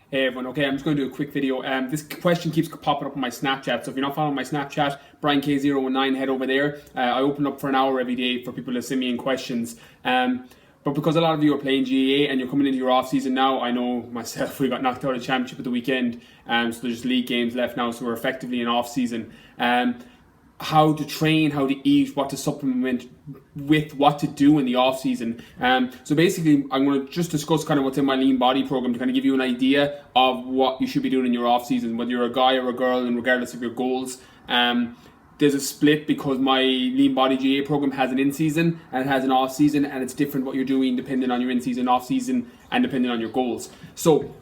Hey everyone, okay, I'm just going to do a quick video. This question keeps popping up on my Snapchat, so if you're not following my Snapchat, BrianK019, head over there. I open up for an hour every day for people to send me in questions. But because a lot of you are playing GAA and you're coming into your off season now, I know myself, we got knocked out of the championship at the weekend, so there's just league games left now, so we're effectively in off season. How to train, how to eat, what to supplement with, what to do in the off season. So basically, I'm going to just discuss kind of what's in my Lean Body program to kind of give you an idea of what you should be doing in your off season, whether you're a guy or a girl, and regardless of your goals. There's a split because my Lean Body GAA program has an in-season and it has an off-season, and it's different what you're doing depending on your in-season, off-season, and depending on your goals. So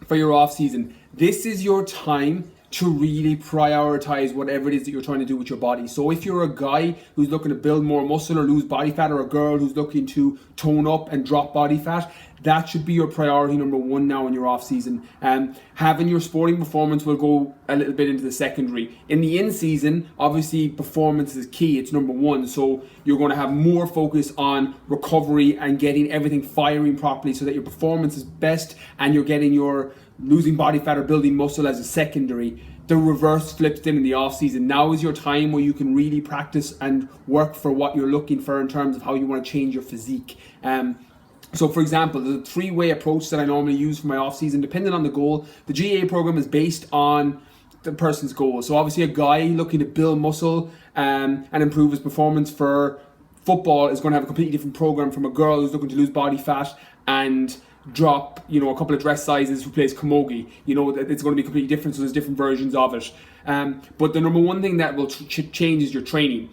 for your off-season, this is your time to really prioritize whatever it is that you're trying to do with your body. So if you're a guy who's looking to build more muscle or lose body fat, or a girl who's looking to tone up and drop body fat, that should be your priority number one now in your off season. Having your sporting performance will go a little bit into the secondary. In the in season, obviously performance is key, it's number one. So you're going to have more focus on recovery and getting everything firing properly so that your performance is best, and you're getting your losing body fat or building muscle as a secondary. The reverse flips in the off season. Now is your time where you can really practice and work for what you're looking for in terms of how you want to change your physique. So for example, there's a three-way approach that I normally use for my off season depending on the goal. The GAA program is based on the person's goal. So obviously a guy looking to build muscle and improve his performance for football is going to have a completely different program from a girl who's looking to lose body fat and drop, a couple of dress sizes, who plays camogie. It's going to be completely different, so there's different versions of it. But the number one thing that will change is your training.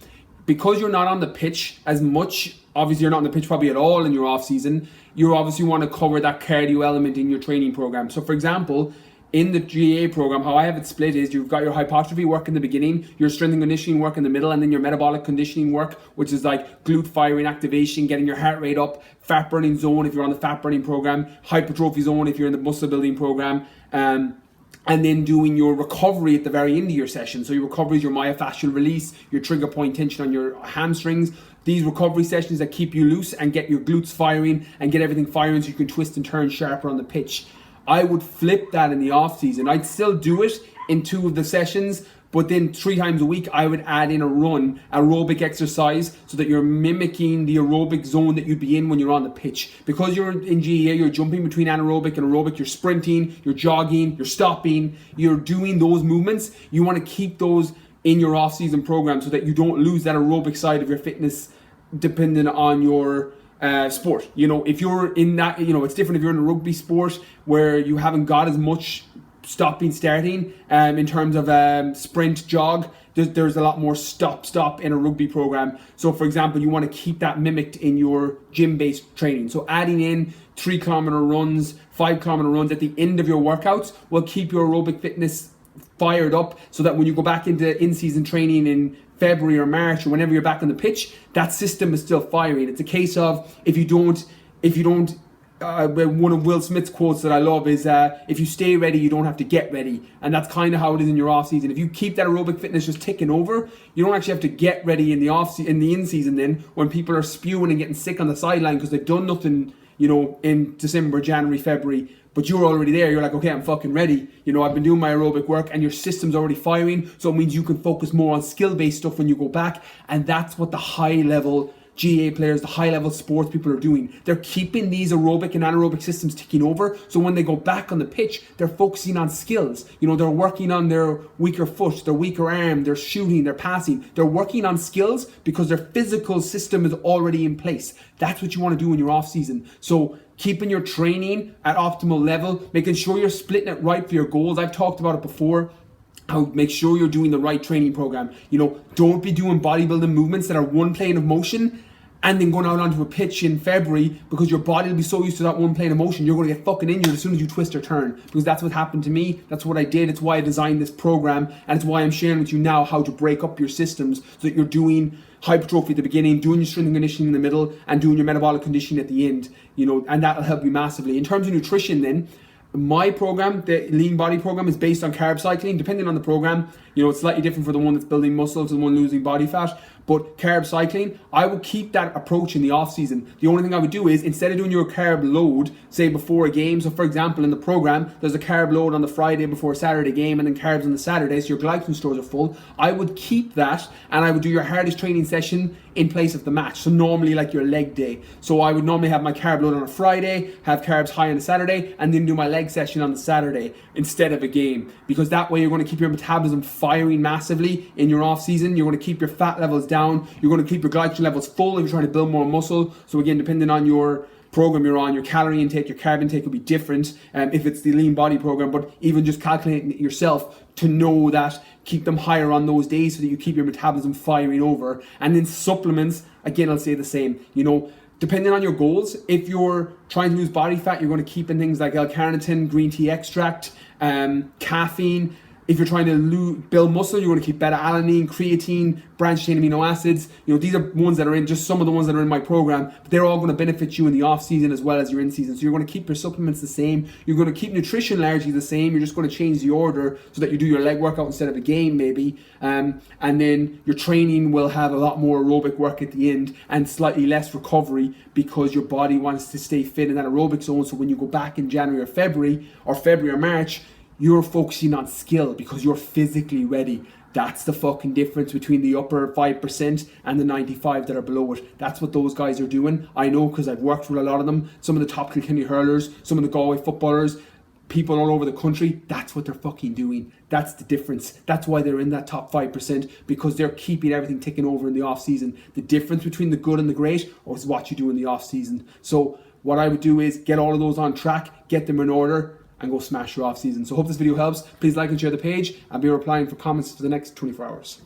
Because you're not on the pitch as much, obviously you're not on the pitch probably at all in your off season, you obviously want to cover that cardio element in your training program. So for example, in the GAA program, how I have it split is you've got your hypertrophy work in the beginning, your strength and conditioning work in the middle, and then your metabolic conditioning work, which is like glute firing activation, getting your heart rate up, fat burning zone if you're on the fat burning program, hypertrophy zone if you're in the muscle building program, and then doing your recovery at the very end of your session. So your recovery is your myofascial release, your trigger point tension on your hamstrings. These recovery sessions that keep you loose and get your glutes firing and get everything firing so you can twist and turn sharper on the pitch. I would flip that in the off season. I'd still do it in 2 of the sessions, but then 3 times a week I would add in a run, aerobic exercise, so that you're mimicking the aerobic zone that you'd be in when you're on the pitch. Because you're in GAA, you're jumping between anaerobic and aerobic, you're sprinting, you're jogging, you're stopping, you're doing those movements. You want to keep those in your off-season program so that you don't lose that aerobic side of your fitness depending on your sport. If you're in that, it's different if you're in a rugby sport where you haven't got as much stopping starting in terms of sprint jog. There's a lot more stop in a rugby program. So for example, you want to keep that mimicked in your gym-based training. So adding in 3-kilometer runs, 5-kilometer runs at the end of your workouts will keep your aerobic fitness fired up, so that when you go back into in-season training in February or March or whenever you're back on the pitch, that system is still firing. It's a case of if you don't one of Will Smith's quotes that I love is if you stay ready, you don't have to get ready. And that's kind of how it is in your off season. If you keep that aerobic fitness just ticking over, you don't actually have to get ready in the in season then, when people are spewing and getting sick on the sideline because they've done nothing, in December, January, February. But you're already there. You're like, okay, I'm fucking ready. I've been doing my aerobic work, and your system's already firing. So it means you can focus more on skill-based stuff when you go back. And that's what the high-level GAA players, the high-level sports people are doing. They're keeping these aerobic and anaerobic systems ticking over. So when they go back on the pitch, they're focusing on skills. They're working on their weaker foot, their weaker arm, their shooting, their passing. They're working on skills because their physical system is already in place. That's what you want to do in your off-season. So keeping your training at optimal level, making sure you're splitting it right for your goals. I've talked about it before. How make sure you're doing the right training program. Don't be doing bodybuilding movements that are one plane of motion and then going out onto a pitch in February, because your body will be so used to that one plane of motion, you're going to get fucking injured as soon as you twist or turn. Because that's what happened to me. That's what I did. It's why I designed this program, and it's why I'm sharing with you now how to break up your systems so that you're doing hypertrophy at the beginning, doing your strength and conditioning in the middle, and doing your metabolic conditioning at the end. And that'll help you massively. In terms of nutrition then, my program, the Lean Body program, is based on carb cycling. Depending on the program, You know, it's slightly different for the one that's building muscles and the one losing body fat. But carb cycling, I would keep that approach in the off season. The only thing I would do is, instead of doing your carb load, say before a game, so for example in the program, there's a carb load on the Friday before a Saturday game and then carbs on the Saturday, so your glycogen stores are full. I would keep that and I would do your hardest training session in place of the match. So normally like your leg day. So I would normally have my carb load on a Friday, have carbs high on a Saturday, and then do my leg session on the Saturday instead of a game. Because that way you're going to keep your metabolism firing massively in your off season. You're going to keep your fat levels down. You're going to keep your glycogen levels full if you're trying to build more muscle. So again, depending on your program you're on, your calorie intake, your carb intake will be different if it's the lean body program, but even just calculating it yourself to know that, keep them higher on those days so that you keep your metabolism firing over. And then supplements, again, I'll say the same, you know, depending on your goals. If you're trying to lose body fat, you're going to keep in things like L-carnitine, green tea extract, caffeine. If you're trying to build muscle, you're going to keep beta-alanine, creatine, branched chain amino acids. You know, these are ones that are in, just some of the ones that are in my program, but they're all going to benefit you in the off season as well as your in season. So you're going to keep your supplements the same. You're going to keep nutrition largely the same. You're just going to change the order so that you do your leg workout instead of a game maybe. And then your training will have a lot more aerobic work at the end and slightly less recovery because your body wants to stay fit in that aerobic zone. So when you go back in January or February or March, you're focusing on skill because you're physically ready. That's the fucking difference between the upper 5% and the 95 that are below it. That's what those guys are doing. I know because I've worked with a lot of them. Some of the top Kilkenny hurlers, some of the Galway footballers, people all over the country, that's what they're fucking doing. That's the difference. That's why they're in that top 5%, because they're keeping everything ticking over in the off season. The difference between the good and the great is what you do in the off season. So what I would do is get all of those on track, get them in order, and go smash your off season. So hope this video helps. Please like and share the page. I'll be replying for comments for the next 24 hours.